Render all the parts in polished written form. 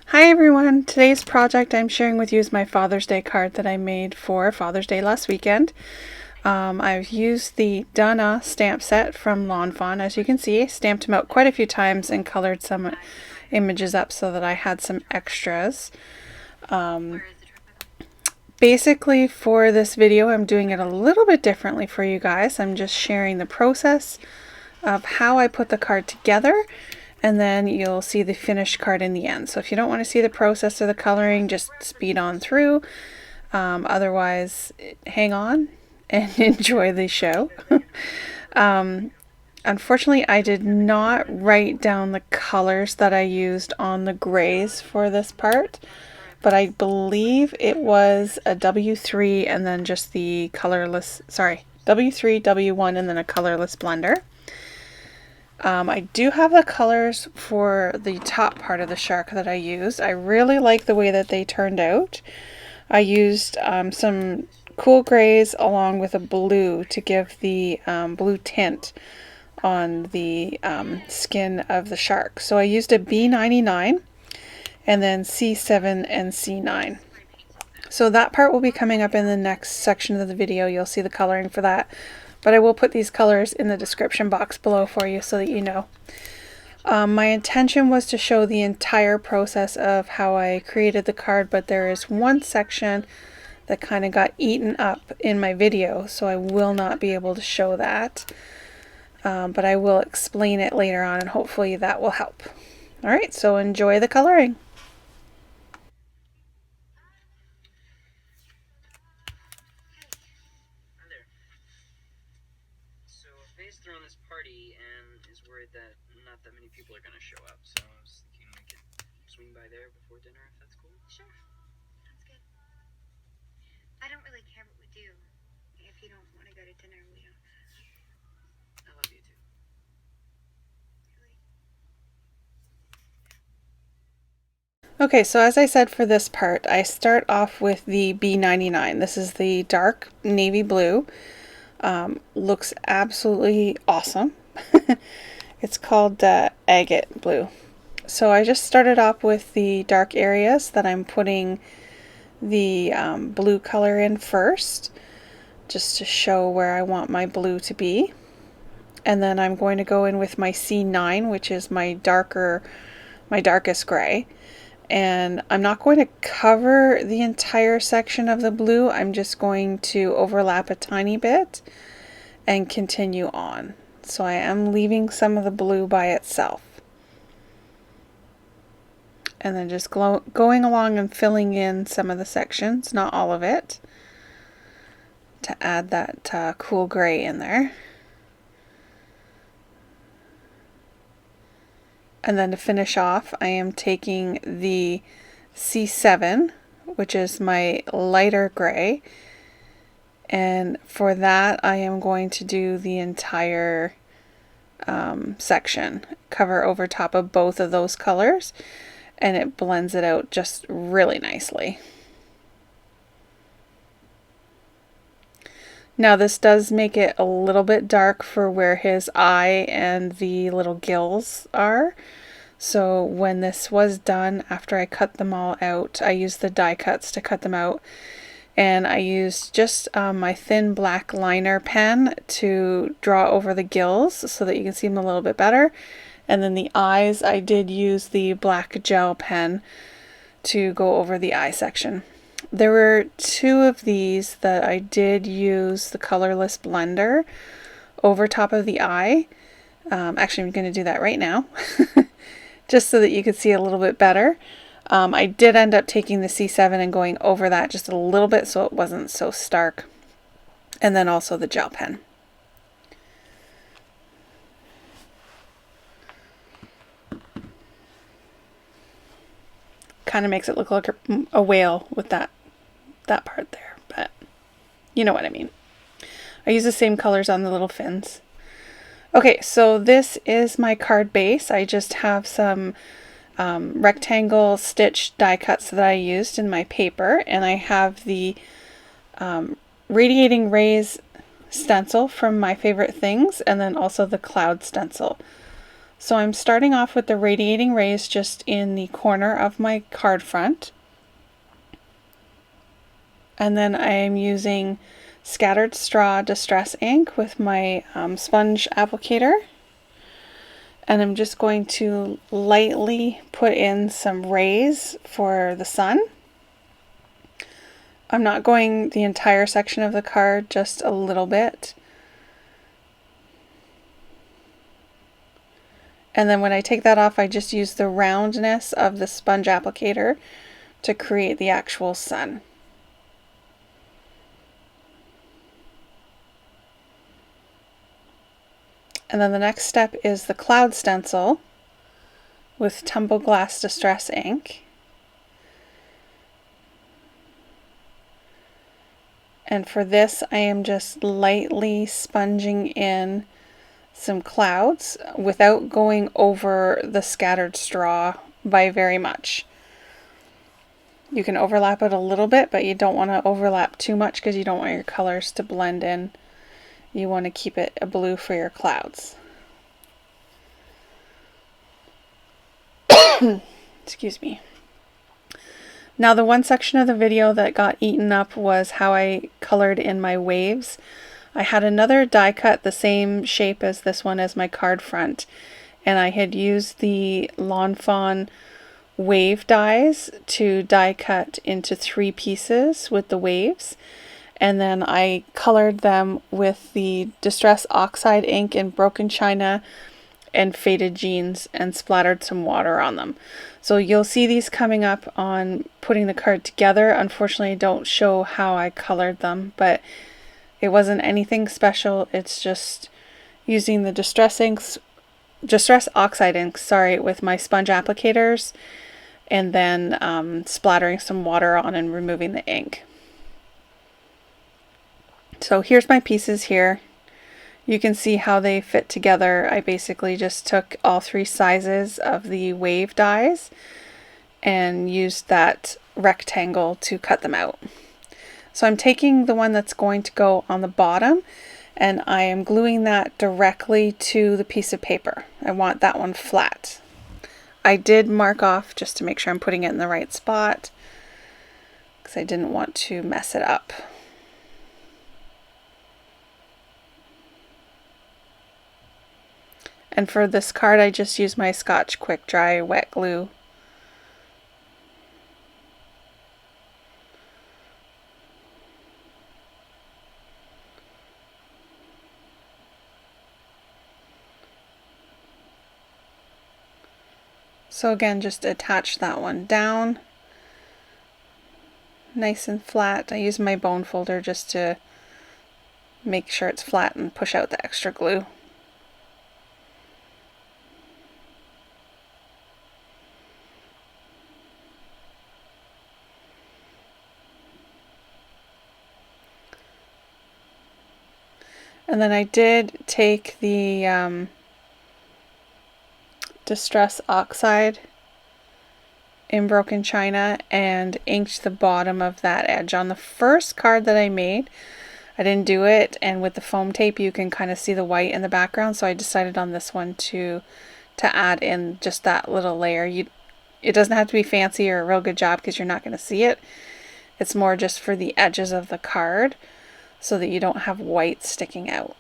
Hi everyone! Today's project I'm sharing with you is my Father's Day card that I made for Father's Day last weekend. I've used the duh-nuh stamp set from Lawn Fawn. As you can see, I stamped them out quite a few times and colored some images up so that I had some extras. Basically for this video I'm doing it a little bit differently for you guys. I'm just sharing the process of how I put the card together, and then you'll see the finished card in the end. So if you don't want to see the process of the coloring, just speed on through. Otherwise, hang on and enjoy the show. Unfortunately, I did not write down the colors that I used on the grays for this part, but I believe it was a W3 and then just the colorless, W3, W1, and then a colorless blender. I do have the colors for the top part of the shark that I used. I really like the way that they turned out. I used some cool grays along with a blue to give the blue tint on the skin of the shark. So I used a B99 and then C7 and C9. So that part will be coming up in the next section of the video. You'll see the coloring for that. But I will put these colors in the description box below for you so that you know. My intention was to show the entire process of how I created the card, but there is one section that kind of got eaten up in my video, so I will not be able to show that. But I will explain it later on, and hopefully that will help. Alright, so enjoy the coloring. Faye's throwing this party and is worried that not that many people are going to show up, so I was thinking we could swing by there before dinner, if that's cool. Sure. Sounds good. I don't really care what we do. If you don't want to go to dinner, we don't. I love you too. Really? Okay, so as I said for this part, I start off with the B99. This is the dark navy blue. Looks absolutely awesome. It's called agate blue. So I just started off with the dark areas that I'm putting the blue color in first, just to show where I want my blue to be. And then I'm going to go in with my C9, which is my darkest gray. And I'm not going to cover the entire section of the blue. I'm just going to overlap a tiny bit and continue on. So I am leaving some of the blue by itself. And then just going along and filling in some of the sections, not all of it, to add that cool gray in there. And then to finish off, I am taking the C7, which is my lighter gray. And for that, I am going to do the entire section, cover over top of both of those colors, and it blends it out just really nicely. Now this does make it a little bit dark for where his eye and the little gills are. So when this was done, after I cut them all out, I used the die cuts to cut them out. And I used just my thin black liner pen to draw over the gills so that you can see them a little bit better. And then the eyes, I did use the black gel pen to go over the eye section. There were two of these that I did use the colorless blender over top of the eye. Actually, I'm going to do that right now, just so that you could see a little bit better. I did end up taking the C7 and going over that just a little bit so it wasn't so stark. And then also the gel pen. Kind of makes it look like a whale with that part there, but you know what I mean. I use the same colors on the little fins. Okay, so this is my card base. I just have some rectangle stitch die cuts that I used in my paper, and I have the radiating rays stencil from My Favorite Things, and then also the cloud stencil. So I'm starting off with the radiating rays just in the corner of my card front. And then I am using Scattered Straw Distress ink with my sponge applicator. And I'm just going to lightly put in some rays for the sun. I'm not going the entire section of the card, just a little bit. And then when I take that off, I just use the roundness of the sponge applicator to create the actual sun. And then the next step is the cloud stencil with Tumble Glass Distress ink. And for this, I am just lightly sponging in some clouds without going over the scattered straw by very much. You can overlap it a little bit, but you don't want to overlap too much because you don't want your colors to blend in. You want to keep it a blue for your clouds. Excuse me. Now the one section of the video that got eaten up was how I colored in my waves. I had another die cut the same shape as this one as my card front, and I had used the Lawn Fawn wave dies to die cut into 3 pieces with the waves, and then I colored them with the Distress Oxide ink in Broken China and Faded Jeans and splattered some water on them. So you'll see these coming up on putting the card together. Unfortunately, I don't show how I colored them, but it wasn't anything special. It's just using the Distress Oxide inks, with my sponge applicators, and then splattering some water on and removing the ink. So here's my pieces here. You can see how they fit together. I basically just took all 3 sizes of the wave dies and used that rectangle to cut them out. So I'm taking the one that's going to go on the bottom and I am gluing that directly to the piece of paper. I want that one flat. I did mark off just to make sure I'm putting it in the right spot because I didn't want to mess it up. And for this card, I just use my Scotch Quick Dry wet glue. So again, just attach that one down, nice and flat. I use my bone folder just to make sure it's flat and push out the extra glue. And then I did take the Distress Oxide in Broken China and inked the bottom of that edge. On the first card that I made, I didn't do it, and with the foam tape you can kind of see the white in the background, so I decided on this one to add in just that little layer. It doesn't have to be fancy or a real good job because you're not going to see it. It's more just for the edges of the card so that you don't have white sticking out.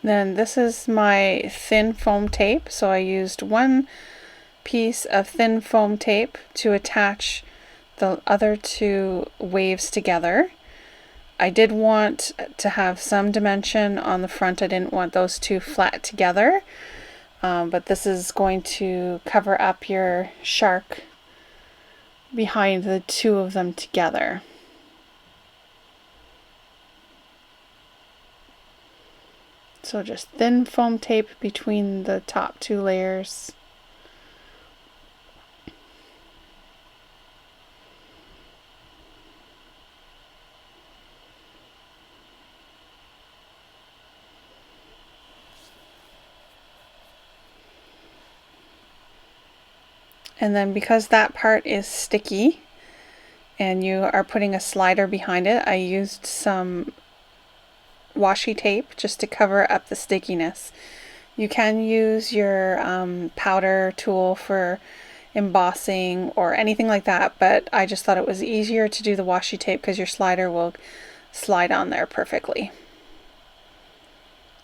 Then this is my thin foam tape, so I used 1 piece of thin foam tape to attach the other 2 waves together. I did want to have some dimension on the front. I didn't want those two flat together, but this is going to cover up your shark behind the two of them together. So just thin foam tape between the top two layers. And then because that part is sticky and you are putting a slider behind it, I used some washi tape just to cover up the stickiness. You can use your powder tool for embossing or anything like that, but I just thought it was easier to do the washi tape because your slider will slide on there perfectly.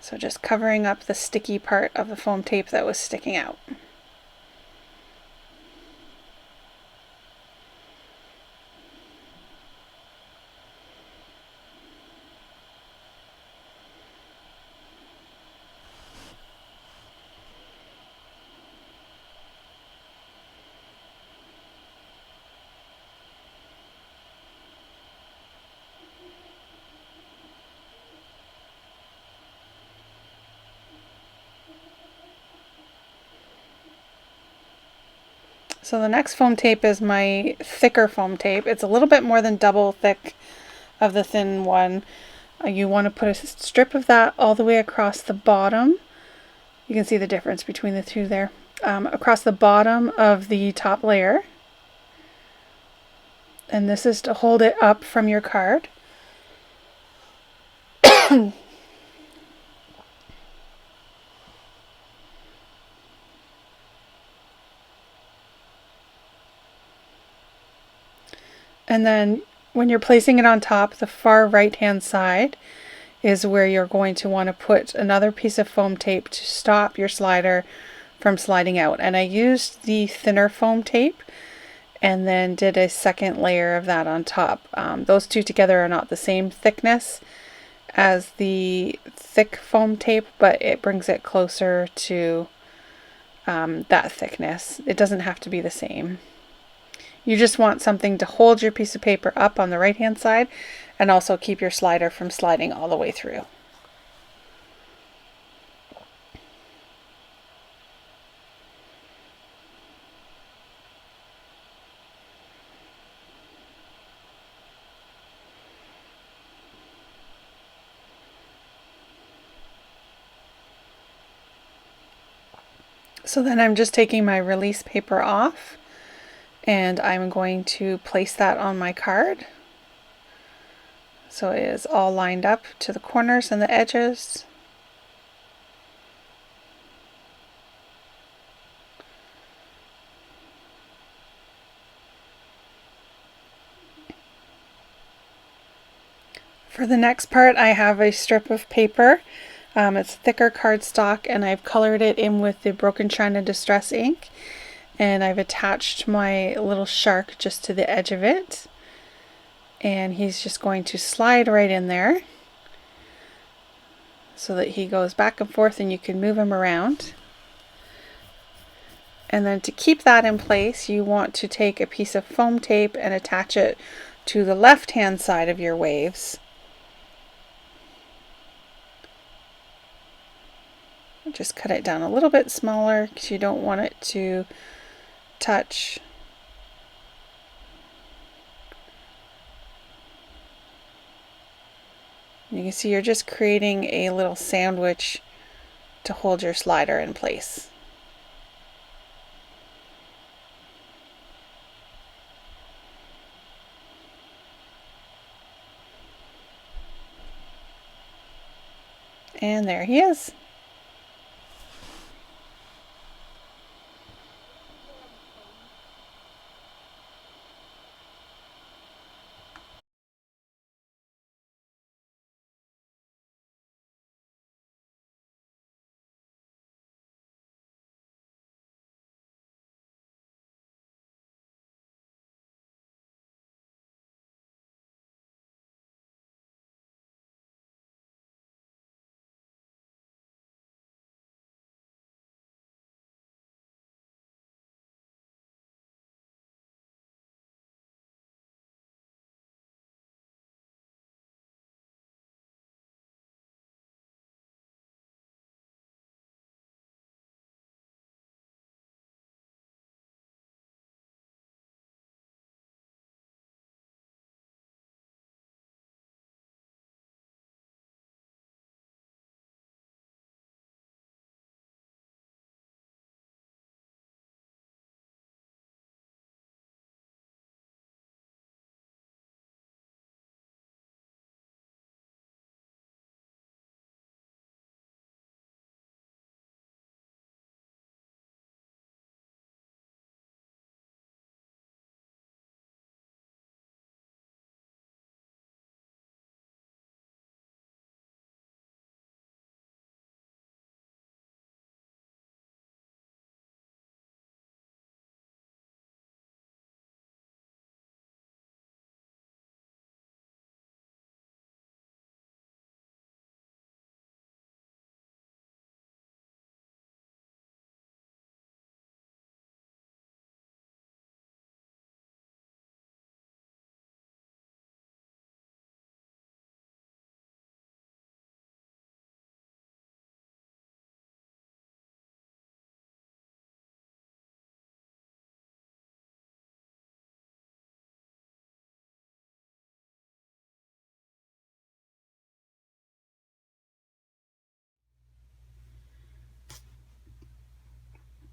So just covering up the sticky part of the foam tape that was sticking out. So the next foam tape is my thicker foam tape. It's a little bit more than double thick of the thin one. You want to put a strip of that all the way across the bottom. You can see the difference between the two there. Across the bottom of the top layer. And this is to hold it up from your card. And then when you're placing it on top, the far right hand side is where you're going to want to put another piece of foam tape to stop your slider from sliding out. And I used the thinner foam tape and then did a second layer of that on top. Those two together are not the same thickness as the thick foam tape, but it brings it closer to that thickness. It doesn't have to be the same. You just want something to hold your piece of paper up on the right hand side and also keep your slider from sliding all the way through. So then I'm just taking my release paper off and I'm going to place that on my card. So it is all lined up to the corners and the edges. For the next part, I have a strip of paper. It's thicker cardstock and I've colored it in with the Broken China Distress ink. And I've attached my little shark just to the edge of it. And he's just going to slide right in there so that he goes back and forth and you can move him around. And then to keep that in place, you want to take a piece of foam tape and attach it to the left hand side of your waves. Just cut it down a little bit smaller because you don't want it to touch. You can see you're just creating a little sandwich to hold your slider in place. And there he is.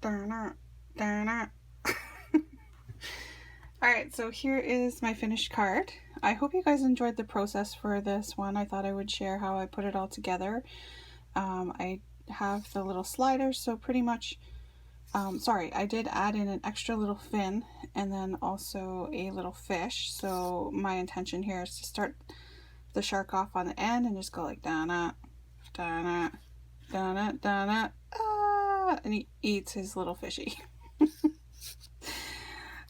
duh-nuh, duh-nuh. Alright, so here is my finished card. I hope you guys enjoyed the process for this one. I thought I would share how I put it all together. I have the little sliders, so pretty much, sorry, I did add in an extra little fin and then also a little fish. So my intention here is to start the shark off on the end and just go like da-nuh, da-nuh, da-nuh, da-nuh, ah, and he eats his little fishy.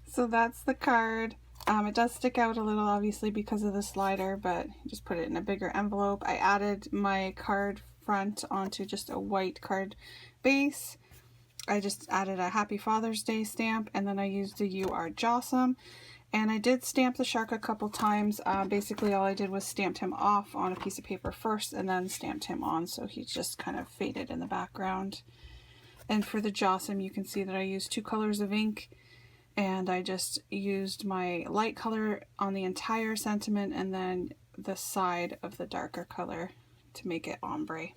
So that's the card. It does stick out a little obviously because of the slider, but just put it in a bigger envelope. I added my card front onto just a white card base. I just added a Happy Father's Day stamp, and then I used the You Are Jawsome. And I did stamp the shark a couple times. Basically all I did was stamped him off on a piece of paper first and then stamped him on, so he just kind of faded in the background. And for the Jawsome, you can see that I used 2 colors of ink, and I just used my light color on the entire sentiment and then the side of the darker color to make it ombre.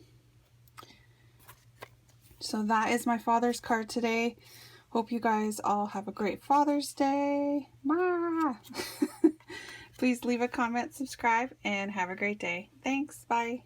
So that is my Father's card today. Hope you guys all have a great Father's Day. Please leave a comment, subscribe, and have a great day. Thanks. Bye.